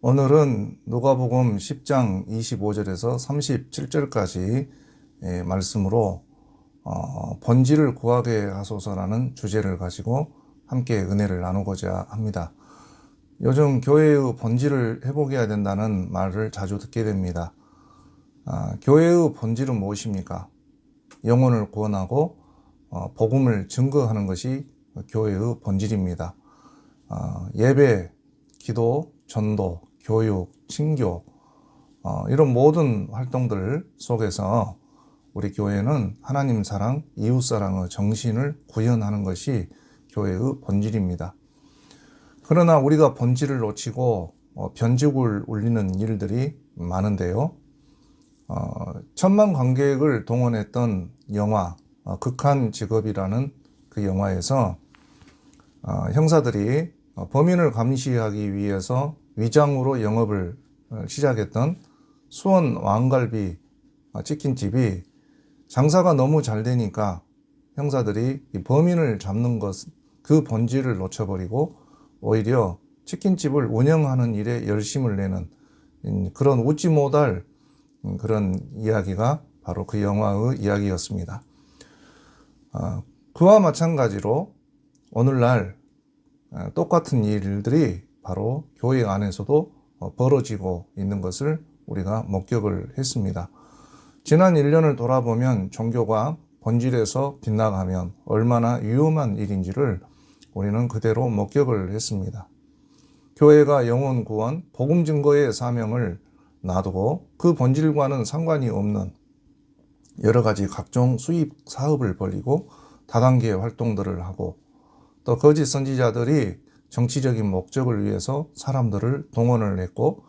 오늘은 누가복음 10장 25절에서 37절까지 말씀으로 번지를 구하게 하소서라는 주제를 가지고 함께 은혜를 나누고자 합니다. 요즘 교회의 번지를 회복해야 된다는 말을 자주 듣게 됩니다. 교회의 본질은 무엇입니까? 영혼을 구원하고 복음을 증거하는 것이 교회의 본질입니다. 예배, 기도, 전도, 교육, 친교 이런 모든 활동들 속에서 우리 교회는 하나님 사랑, 이웃 사랑의 정신을 구현하는 것이 교회의 본질입니다. 그러나 우리가 본질을 놓치고 변죽을 울리는 일들이 많은데요. 천만 관객을 동원했던 영화 극한 직업이라는 그 영화에서 형사들이 범인을 감시하기 위해서 위장으로 영업을 시작했던 수원 왕갈비 치킨집이 장사가 너무 잘 되니까 형사들이 이 범인을 잡는 그 본질을 놓쳐버리고 오히려 치킨집을 운영하는 일에 열심을 내는 그런 웃지 못할 그런 이야기가 바로 그 영화의 이야기였습니다. 그와 마찬가지로 오늘날 똑같은 일들이 바로 교회 안에서도 벌어지고 있는 것을 우리가 목격을 했습니다. 지난 1년을 돌아보면 종교가 본질에서 빗나가면 얼마나 위험한 일인지를 우리는 그대로 목격을 했습니다. 교회가 영혼 구원, 복음 증거의 사명을 놔두고 그 본질과는 상관이 없는 여러 가지 각종 수입 사업을 벌이고 다단계 활동들을 하고 또 거짓 선지자들이 정치적인 목적을 위해서 사람들을 동원을 했고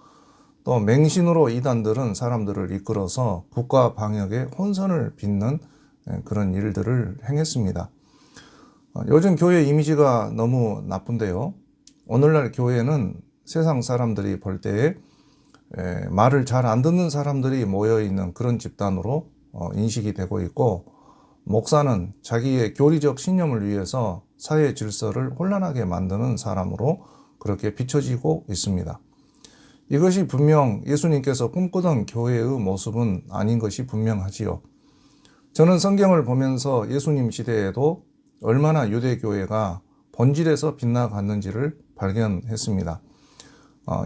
또 맹신으로 이단들은 사람들을 이끌어서 국가 방역에 혼선을 빚는 그런 일들을 행했습니다. 요즘 교회 이미지가 너무 나쁜데요. 오늘날 교회는 세상 사람들이 볼 때에 말을 잘 안 듣는 사람들이 모여있는 그런 집단으로 인식이 되고 있고 목사는 자기의 교리적 신념을 위해서 사회 질서를 혼란하게 만드는 사람으로 그렇게 비춰지고 있습니다. 이것이 분명 예수님께서 꿈꾸던 교회의 모습은 아닌 것이 분명하지요. 저는 성경을 보면서 예수님 시대에도 얼마나 유대교회가 본질에서 빗나갔는지를 발견했습니다.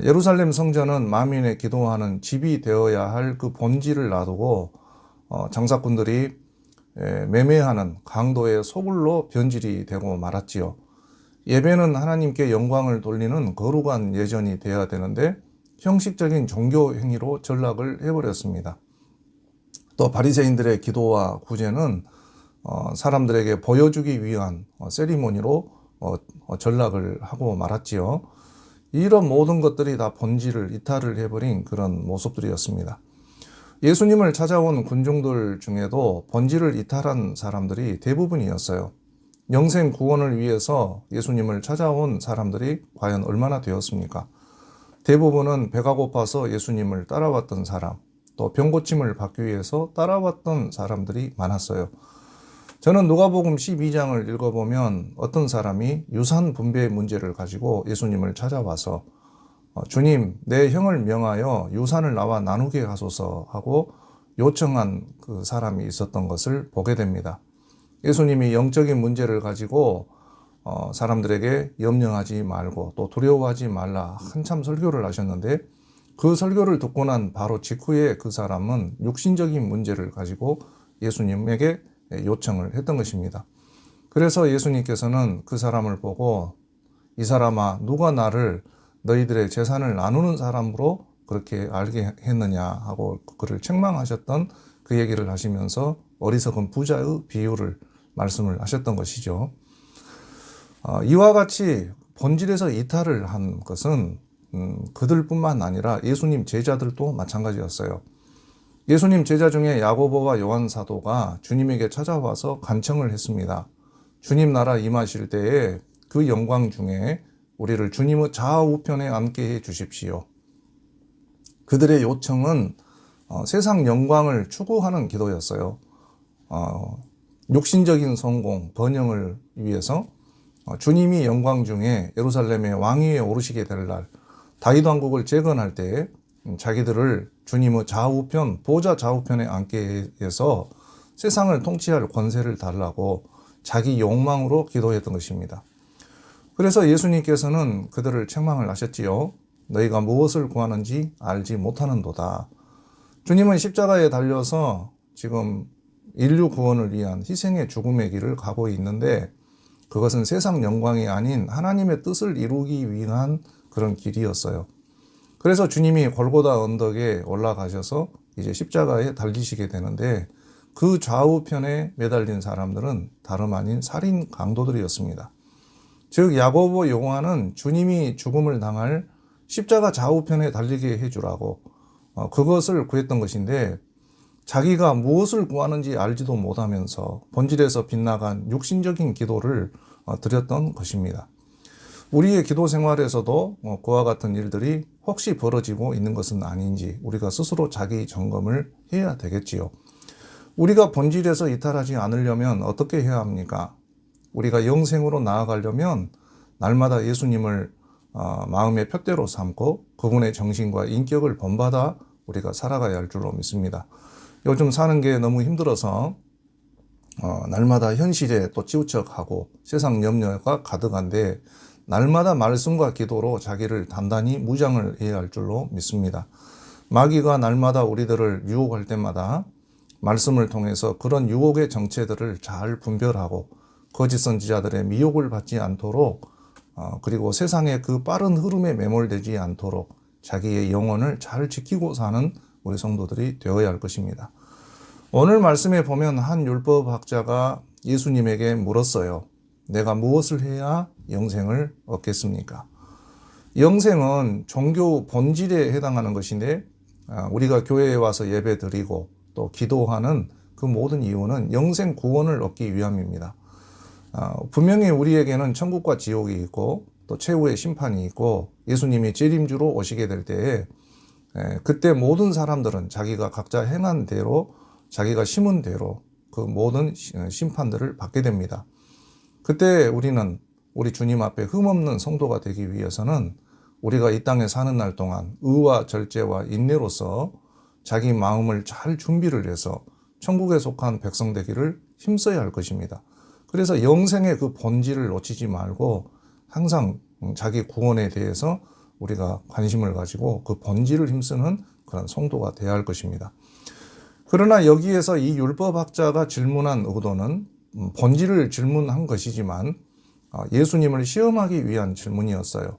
예루살렘 성전은 만민의 기도하는 집이 되어야 할 그 본질을 놔두고 장사꾼들이 매매하는 강도의 소굴로 변질이 되고 말았지요. 예배는 하나님께 영광을 돌리는 거룩한 예전이 되어야 되는데 형식적인 종교 행위로 전락을 해버렸습니다. 또 바리새인들의 기도와 구제는 사람들에게 보여주기 위한 세리머니로 전락을 하고 말았지요. 이런 모든 것들이 다 본질을 이탈을 해버린 그런 모습들이었습니다. 예수님을 찾아온 군중들 중에도 본질을 이탈한 사람들이 대부분이었어요. 영생 구원을 위해서 예수님을 찾아온 사람들이 과연 얼마나 되었습니까? 대부분은 배가 고파서 예수님을 따라왔던 사람, 또 병고침을 받기 위해서 따라왔던 사람들이 많았어요. 저는 누가복음 12장을 읽어보면 어떤 사람이 유산 분배 문제를 가지고 예수님을 찾아와서 주님, 내 형을 명하여 유산을 나와 나누게 하소서 하고 요청한 그 사람이 있었던 것을 보게 됩니다. 예수님이 영적인 문제를 가지고 사람들에게 염려하지 말고 또 두려워하지 말라 한참 설교를 하셨는데 그 설교를 듣고 난 바로 직후에 그 사람은 육신적인 문제를 가지고 예수님에게 요청을 했던 것입니다. 그래서 예수님께서는 그 사람을 보고 이 사람아 누가 나를 너희들의 재산을 나누는 사람으로 그렇게 알게 했느냐 하고 그를 책망하셨던 그 얘기를 하시면서 어리석은 부자의 비유를 말씀을 하셨던 것이죠. 이와 같이 본질에서 이탈을 한 것은 그들뿐만 아니라 예수님 제자들도 마찬가지였어요. 예수님 제자 중에 야고보와 요한 사도가 주님에게 찾아와서 간청을 했습니다. 주님 나라 임하실 때에 그 영광 중에 우리를 주님의 좌우편에 앉게 해 주십시오. 그들의 요청은 세상 영광을 추구하는 기도였어요. 육신적인 성공, 번영을 위해서 주님이 영광 중에 예루살렘의 왕위에 오르시게 될 날, 다윗 왕국을 재건할 때 자기들을 주님의 좌우편, 보좌 좌우편에 앉게 해서 세상을 통치할 권세를 달라고 자기 욕망으로 기도했던 것입니다. 그래서 예수님께서는 그들을 책망을 하셨지요. 너희가 무엇을 구하는지 알지 못하는도다. 주님은 십자가에 달려서 지금 인류 구원을 위한 희생의 죽음의 길을 가고 있는데 그것은 세상 영광이 아닌 하나님의 뜻을 이루기 위한 그런 길이었어요. 그래서 주님이 골고다 언덕에 올라가셔서 이제 십자가에 달리시게 되는데 그 좌우편에 매달린 사람들은 다름 아닌 살인 강도들이었습니다. 즉 야고보 요한은 주님이 죽음을 당할 십자가 좌우편에 달리게 해주라고 그것을 구했던 것인데 자기가 무엇을 구하는지 알지도 못하면서 본질에서 빗나간 육신적인 기도를 드렸던 것입니다. 우리의 기도 생활에서도 그와 같은 일들이 혹시 벌어지고 있는 것은 아닌지 우리가 스스로 자기 점검을 해야 되겠지요. 우리가 본질에서 이탈하지 않으려면 어떻게 해야 합니까? 우리가 영생으로 나아가려면 날마다 예수님을 마음의 푯대로 삼고 그분의 정신과 인격을 본받아 우리가 살아가야 할 줄로 믿습니다. 요즘 사는 게 너무 힘들어서 날마다 현실에 또 치우쳐가고 세상 염려가 가득한데 날마다 말씀과 기도로 자기를 단단히 무장을 해야 할 줄로 믿습니다. 마귀가 날마다 우리들을 유혹할 때마다 말씀을 통해서 그런 유혹의 정체들을 잘 분별하고 거짓 선지자들의 미혹을 받지 않도록 그리고 세상의 그 빠른 흐름에 매몰되지 않도록 자기의 영혼을 잘 지키고 사는 우리 성도들이 되어야 할 것입니다. 오늘 말씀에 보면 한 율법학자가 예수님에게 물었어요. 내가 무엇을 해야 영생을 얻겠습니까? 영생은 종교 본질에 해당하는 것인데 우리가 교회에 와서 예배 드리고 또 기도하는 그 모든 이유는 영생 구원을 얻기 위함입니다. 분명히 우리에게는 천국과 지옥이 있고 또 최후의 심판이 있고 예수님이 재림주로 오시게 될 때에 그때 모든 사람들은 자기가 각자 행한 대로 자기가 심은 대로 그 모든 심판들을 받게 됩니다. 그때 우리는 우리 주님 앞에 흠없는 성도가 되기 위해서는 우리가 이 땅에 사는 날 동안 의와 절제와 인내로서 자기 마음을 잘 준비를 해서 천국에 속한 백성 되기를 힘써야 할 것입니다. 그래서 영생의 그 본질을 놓치지 말고 항상 자기 구원에 대해서 우리가 관심을 가지고 그 본질을 힘쓰는 그런 성도가 되어야 할 것입니다. 그러나 여기에서 이 율법학자가 질문한 의도는 본질을 질문한 것이지만 예수님을 시험하기 위한 질문이었어요.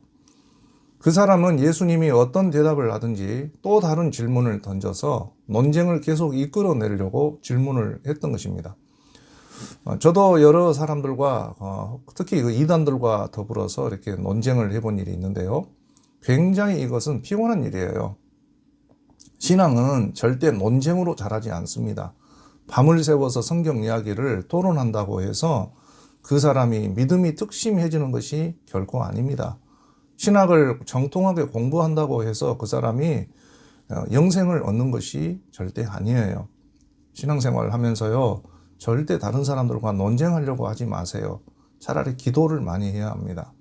그 사람은 예수님이 어떤 대답을 하든지 또 다른 질문을 던져서 논쟁을 계속 이끌어내려고 질문을 했던 것입니다. 저도 여러 사람들과 특히 그 이단들과 더불어서 이렇게 논쟁을 해본 일이 있는데요. 굉장히 이것은 피곤한 일이에요. 신앙은 절대 논쟁으로 자라지 않습니다. 밤을 새워서 성경 이야기를 토론한다고 해서 그 사람이 믿음이 특심해지는 것이 결코 아닙니다. 신학을 정통하게 공부한다고 해서 그 사람이 영생을 얻는 것이 절대 아니에요. 신앙생활을 하면서요, 절대 다른 사람들과 논쟁하려고 하지 마세요. 차라리 기도를 많이 해야 합니다.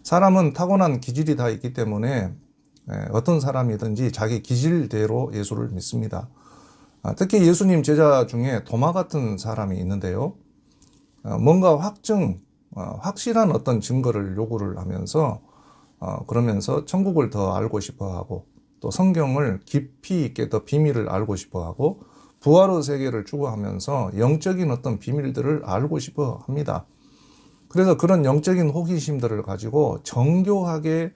사람은 타고난 기질이 다 있기 때문에 어떤 사람이든지 자기 기질대로 예수를 믿습니다. 특히 예수님 제자 중에 도마 같은 사람이 있는데요. 뭔가 확실한 어떤 증거를 요구를 하면서 그러면서 천국을 더 알고 싶어하고 또 성경을 깊이 있게 더 비밀을 알고 싶어하고 부활의 세계를 추구하면서 영적인 어떤 비밀들을 알고 싶어 합니다. 그래서 그런 영적인 호기심들을 가지고 정교하게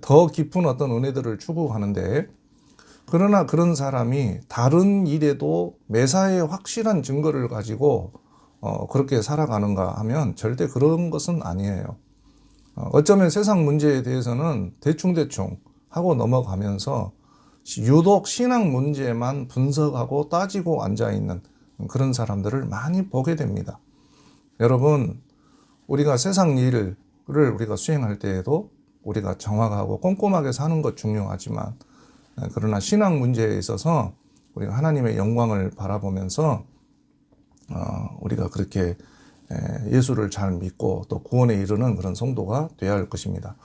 더 깊은 어떤 은혜들을 추구하는데 그러나 그런 사람이 다른 일에도 매사에 확실한 증거를 가지고 그렇게 살아가는가 하면 절대 그런 것은 아니에요. 어쩌면 세상 문제에 대해서는 대충대충 하고 넘어가면서 유독 신앙 문제만 분석하고 따지고 앉아있는 그런 사람들을 많이 보게 됩니다. 여러분, 우리가 세상 일을 우리가 수행할 때에도 우리가 정확하고 꼼꼼하게 사는 것 중요하지만 그러나 신앙 문제에 있어서 우리가 하나님의 영광을 바라보면서 우리가 그렇게 예수를 잘 믿고 또 구원에 이르는 그런 성도가 되어야 할 것입니다.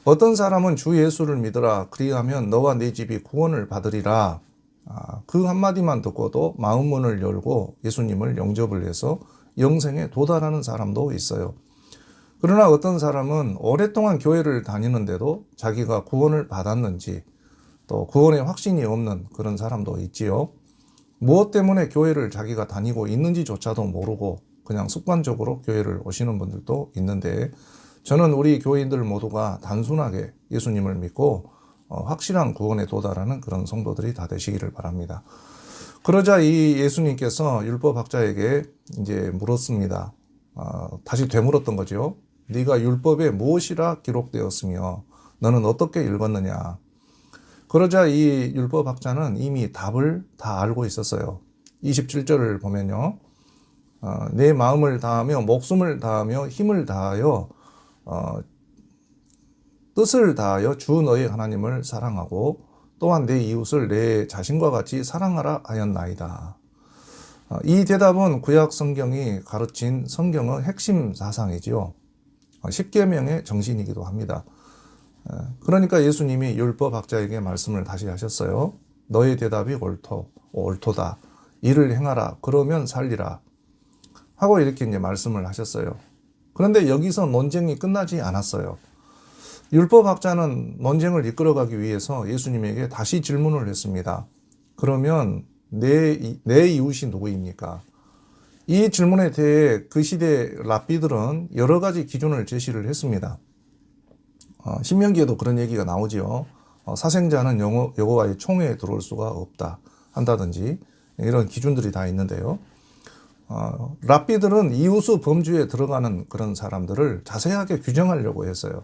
어떤 사람은 주 예수를 믿으라 그리하면 너와 네 집이 구원을 받으리라. 그 한마디만 듣고도 마음 문을 열고 예수님을 영접을 해서 영생에 도달하는 사람도 있어요. 그러나 어떤 사람은 오랫동안 교회를 다니는데도 자기가 구원을 받았는지 또 구원의 확신이 없는 그런 사람도 있지요. 무엇 때문에 교회를 자기가 다니고 있는지조차도 모르고 그냥 습관적으로 교회를 오시는 분들도 있는데, 저는 우리 교인들 모두가 단순하게 예수님을 믿고 확실한 구원에 도달하는 그런 성도들이 다 되시기를 바랍니다. 그러자 이 예수님께서 율법학자에게 이제 물었습니다. 다시 되물었던 거죠. 네가 율법에 무엇이라 기록되었으며 너는 어떻게 읽었느냐. 그러자 이 율법학자는 이미 답을 다 알고 있었어요. 27절을 보면요. 내 마음을 다하며 목숨을 다하며 힘을 다하여 뜻을 다하여 주 너희 하나님을 사랑하고 또한 내 이웃을 내 자신과 같이 사랑하라 하였나이다. 이 대답은 구약 성경이 가르친 성경의 핵심 사상이지요. 십계명의 정신이기도 합니다. 그러니까 예수님이 율법학자에게 말씀을 다시 하셨어요. 너의 대답이 옳도다. 이를 행하라. 그러면 살리라. 하고 이렇게 이제 말씀을 하셨어요. 그런데 여기서 논쟁이 끝나지 않았어요. 율법학자는 논쟁을 이끌어가기 위해서 예수님에게 다시 질문을 했습니다. 그러면 내 이웃이 누구입니까? 이 질문에 대해 그 시대 랍비들은 여러 가지 기준을 제시를 했습니다. 신명기에도 그런 얘기가 나오지요. 사생자는 여호와의 총회에 들어올 수가 없다 한다든지 이런 기준들이 다 있는데요. 랍비들은 이웃의 범주에 들어가는 그런 사람들을 자세하게 규정하려고 했어요.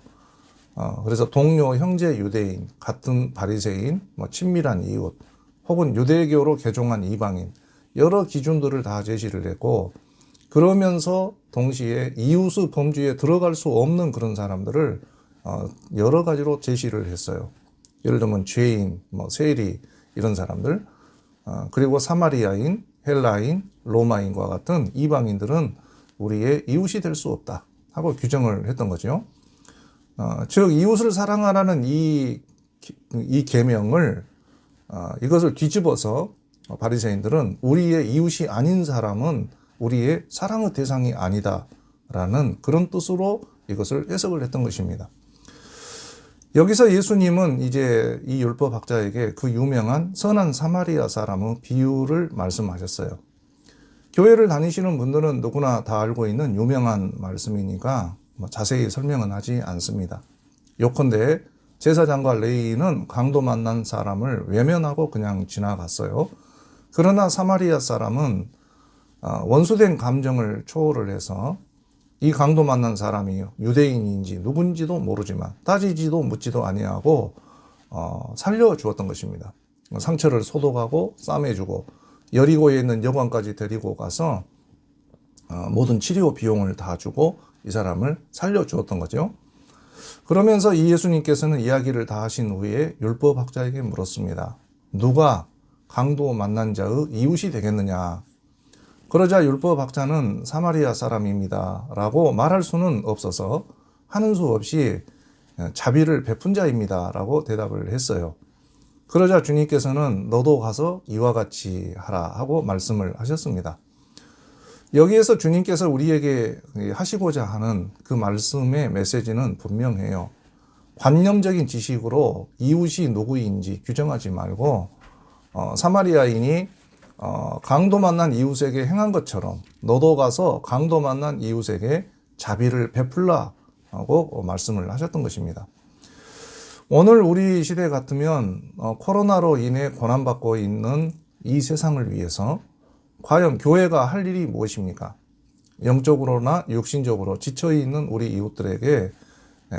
그래서 동료, 형제 유대인, 같은 바리새인, 친밀한 이웃, 혹은 유대교로 개종한 이방인, 여러 기준들을 다 제시를 했고, 그러면서 동시에 이웃의 범주에 들어갈 수 없는 그런 사람들을 여러 가지로 제시를 했어요. 예를 들면 죄인, 세리 이런 사람들, 그리고 사마리아인, 헬라인, 로마인과 같은 이방인들은 우리의 이웃이 될 수 없다 하고 규정을 했던 거죠. 즉 이웃을 사랑하라는 이 계명을 이것을 뒤집어서 바리새인들은 우리의 이웃이 아닌 사람은 우리의 사랑의 대상이 아니다라는 그런 뜻으로 이것을 해석을 했던 것입니다. 여기서 예수님은 이제 이 율법학자에게 그 유명한 선한 사마리아 사람의 비유를 말씀하셨어요. 교회를 다니시는 분들은 누구나 다 알고 있는 유명한 말씀이니까 자세히 설명은 하지 않습니다. 요컨대 제사장과 레위인은 강도 만난 사람을 외면하고 그냥 지나갔어요. 그러나 사마리아 사람은 원수된 감정을 초월을 해서 이 강도 만난 사람이 유대인인지 누군지도 모르지만 따지지도 묻지도 아니하고 살려주었던 것입니다. 상처를 소독하고 싸매주고 여리고에 있는 여관까지 데리고 가서 모든 치료 비용을 다 주고 이 사람을 살려주었던 거죠. 그러면서 이 예수님께서는 이야기를 다 하신 후에 율법학자에게 물었습니다. 누가 강도 만난 자의 이웃이 되겠느냐? 그러자 율법학자는 사마리아 사람입니다 라고 말할 수는 없어서 하는 수 없이 자비를 베푼 자입니다 라고 대답을 했어요. 그러자 주님께서는 너도 가서 이와 같이 하라 하고 말씀을 하셨습니다. 여기에서 주님께서 우리에게 하시고자 하는 그 말씀의 메시지는 분명해요. 관념적인 지식으로 이웃이 누구인지 규정하지 말고 사마리아인이 강도 만난 이웃에게 행한 것처럼 너도 가서 강도 만난 이웃에게 자비를 베풀라 하고 말씀을 하셨던 것입니다. 오늘 우리 시대 같으면 코로나로 인해 고난받고 있는 이 세상을 위해서 과연 교회가 할 일이 무엇입니까? 영적으로나 육신적으로 지쳐있는 우리 이웃들에게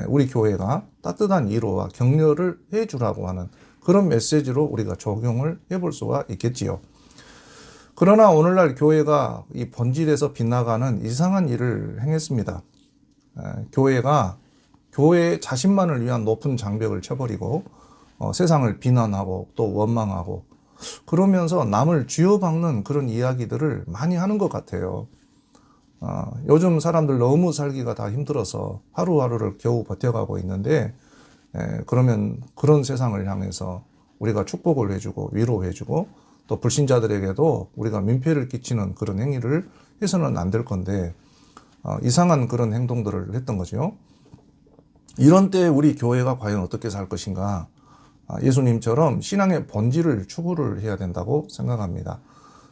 우리 교회가 따뜻한 위로와 격려를 해주라고 하는 그런 메시지로 우리가 적용을 해볼 수가 있겠지요. 그러나 오늘날 교회가 이 본질에서 빗나가는 이상한 일을 행했습니다. 교회가 교회 자신만을 위한 높은 장벽을 쳐버리고 세상을 비난하고 또 원망하고 그러면서 남을 쥐어박는 그런 이야기들을 많이 하는 것 같아요. 요즘 사람들 너무 살기가 다 힘들어서 하루하루를 겨우 버텨가고 있는데 그러면 그런 세상을 향해서 우리가 축복을 해주고 위로해주고 또 불신자들에게도 우리가 민폐를 끼치는 그런 행위를 해서는 안 될 건데 이상한 그런 행동들을 했던 거죠. 이런 때에 우리 교회가 과연 어떻게 살 것인가? 예수님처럼 신앙의 본질을 추구를 해야 된다고 생각합니다.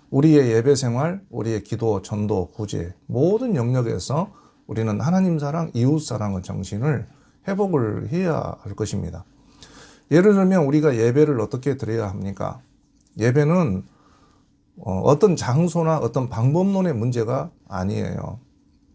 우리의 예배 생활, 우리의 기도, 전도, 구제 모든 영역에서 우리는 하나님 사랑, 이웃 사랑의 정신을 회복을 해야 할 것입니다. 예를 들면 우리가 예배를 어떻게 드려야 합니까? 예배는 어떤 장소나 어떤 방법론의 문제가 아니에요.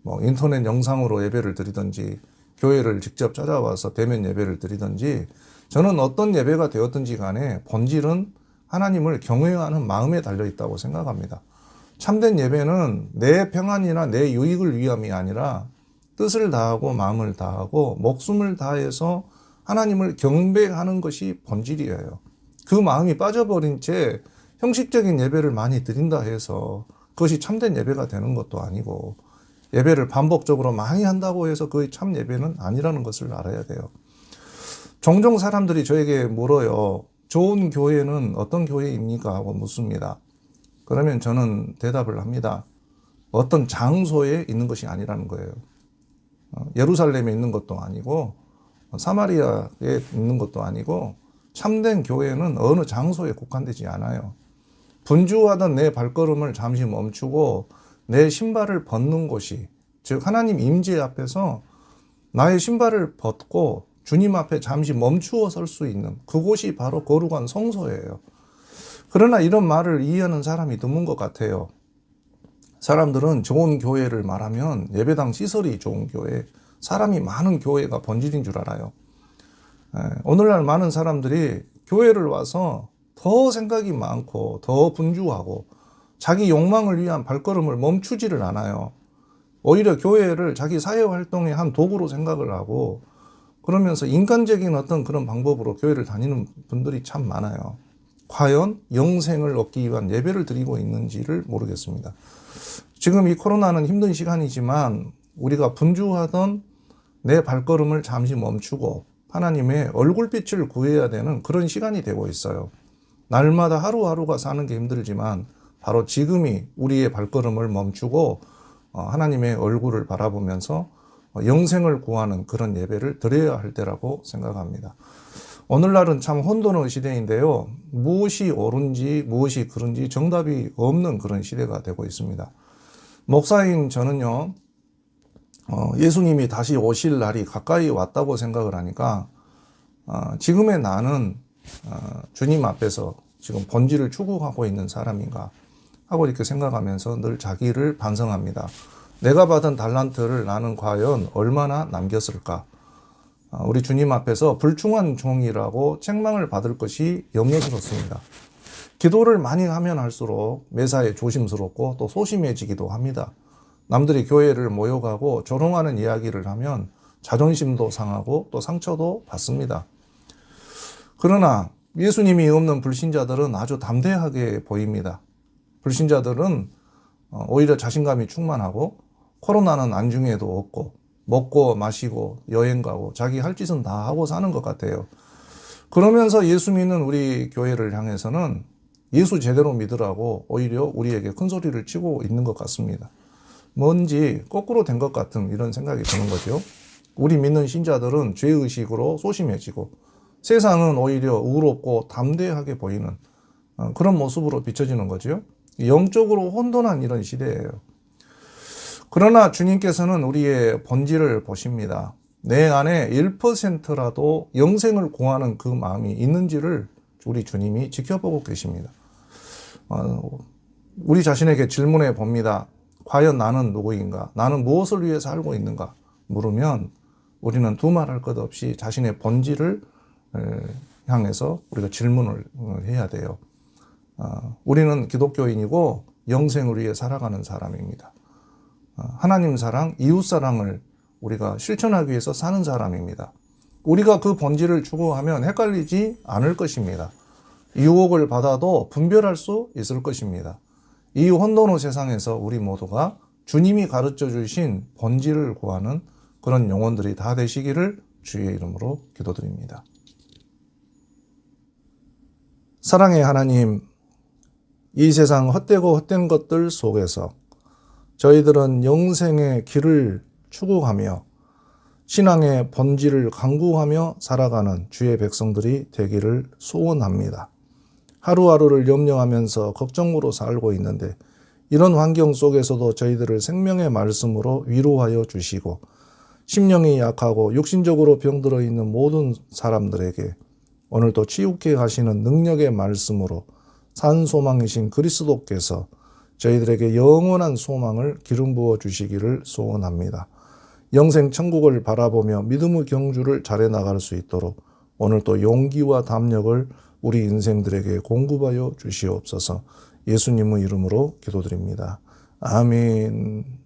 뭐 인터넷 영상으로 예배를 드리든지 교회를 직접 찾아와서 대면 예배를 드리든지 저는 어떤 예배가 되었든지 간에 본질은 하나님을 경외하는 마음에 달려있다고 생각합니다. 참된 예배는 내 평안이나 내 유익을 위함이 아니라 뜻을 다하고 마음을 다하고 목숨을 다해서 하나님을 경배하는 것이 본질이에요. 그 마음이 빠져버린 채 형식적인 예배를 많이 드린다 해서 그것이 참된 예배가 되는 것도 아니고 예배를 반복적으로 많이 한다고 해서 그의 참 예배는 아니라는 것을 알아야 돼요. 종종 사람들이 저에게 물어요. 좋은 교회는 어떤 교회입니까? 하고 묻습니다. 그러면 저는 대답을 합니다. 어떤 장소에 있는 것이 아니라는 거예요. 예루살렘에 있는 것도 아니고 사마리아에 있는 것도 아니고 참된 교회는 어느 장소에 국한되지 않아요. 분주하던 내 발걸음을 잠시 멈추고 내 신발을 벗는 곳이, 즉 하나님 임재 앞에서 나의 신발을 벗고 주님 앞에 잠시 멈추어 설 수 있는 그곳이 바로 거룩한 성소예요. 그러나 이런 말을 이해하는 사람이 드문 것 같아요. 사람들은 좋은 교회를 말하면 예배당 시설이 좋은 교회, 사람이 많은 교회가 본질인 줄 알아요. 오늘날 많은 사람들이 교회를 와서 더 생각이 많고 더 분주하고 자기 욕망을 위한 발걸음을 멈추지를 않아요. 오히려 교회를 자기 사회활동의 한 도구로 생각을 하고 그러면서 인간적인 어떤 그런 방법으로 교회를 다니는 분들이 참 많아요. 과연 영생을 얻기 위한 예배를 드리고 있는지를 모르겠습니다. 지금 이 코로나는 힘든 시간이지만 우리가 분주하던 내 발걸음을 잠시 멈추고 하나님의 얼굴빛을 구해야 되는 그런 시간이 되고 있어요. 날마다 하루하루가 사는 게 힘들지만 바로 지금이 우리의 발걸음을 멈추고 하나님의 얼굴을 바라보면서 영생을 구하는 그런 예배를 드려야 할 때라고 생각합니다. 오늘날은 참 혼돈의 시대인데요. 무엇이 옳은지 무엇이 그른지 정답이 없는 그런 시대가 되고 있습니다. 목사인 저는요, 예수님이 다시 오실 날이 가까이 왔다고 생각을 하니까 지금의 나는 주님 앞에서 지금 본질을 추구하고 있는 사람인가 하고 이렇게 생각하면서 늘 자기를 반성합니다. 내가 받은 달란트를 나는 과연 얼마나 남겼을까? 우리 주님 앞에서 불충한 종이라고 책망을 받을 것이 염려스럽습니다. 기도를 많이 하면 할수록 매사에 조심스럽고 또 소심해지기도 합니다. 남들이 교회를 모여가고 조롱하는 이야기를 하면 자존심도 상하고 또 상처도 받습니다. 그러나 예수님이 없는 불신자들은 아주 담대하게 보입니다. 불신자들은 오히려 자신감이 충만하고 코로나는 안중에도 없고 먹고 마시고 여행 가고 자기 할 짓은 다 하고 사는 것 같아요. 그러면서 예수 믿는 우리 교회를 향해서는 예수 제대로 믿으라고 오히려 우리에게 큰 소리를 치고 있는 것 같습니다. 뭔지 거꾸로 된 것 같은 이런 생각이 드는 거죠. 우리 믿는 신자들은 죄의식으로 소심해지고 세상은 오히려 우롭고 담대하게 보이는 그런 모습으로 비춰지는 거죠. 영적으로 혼돈한 이런 시대예요. 그러나 주님께서는 우리의 본질을 보십니다. 내 안에 1%라도 영생을 구하는 그 마음이 있는지를 우리 주님이 지켜보고 계십니다. 우리 자신에게 질문해 봅니다. 과연 나는 누구인가? 나는 무엇을 위해 살고 있는가? 물으면 우리는 두말할 것 없이 자신의 본질을 향해서 우리가 질문을 해야 돼요. 우리는 기독교인이고 영생을 위해 살아가는 사람입니다. 하나님 사랑, 이웃 사랑을 우리가 실천하기 위해서 사는 사람입니다. 우리가 그 본질을 추구하면 헷갈리지 않을 것입니다. 유혹을 받아도 분별할 수 있을 것입니다. 이 혼돈의 세상에서 우리 모두가 주님이 가르쳐 주신 본질을 구하는 그런 영혼들이 다 되시기를 주의 이름으로 기도드립니다. 사랑의 하나님, 이 세상 헛되고 헛된 것들 속에서 저희들은 영생의 길을 추구하며 신앙의 본질을 강구하며 살아가는 주의 백성들이 되기를 소원합니다. 하루하루를 염려하면서 걱정으로 살고 있는데 이런 환경 속에서도 저희들을 생명의 말씀으로 위로하여 주시고 심령이 약하고 육신적으로 병들어 있는 모든 사람들에게 오늘도 치유케 하시는 능력의 말씀으로 산 소망이신 그리스도께서 저희들에게 영원한 소망을 기름 부어 주시기를 소원합니다. 영생 천국을 바라보며 믿음의 경주를 잘해 나갈 수 있도록 오늘도 용기와 담력을 우리 인생들에게 공급하여 주시옵소서. 예수님의 이름으로 기도드립니다. 아멘.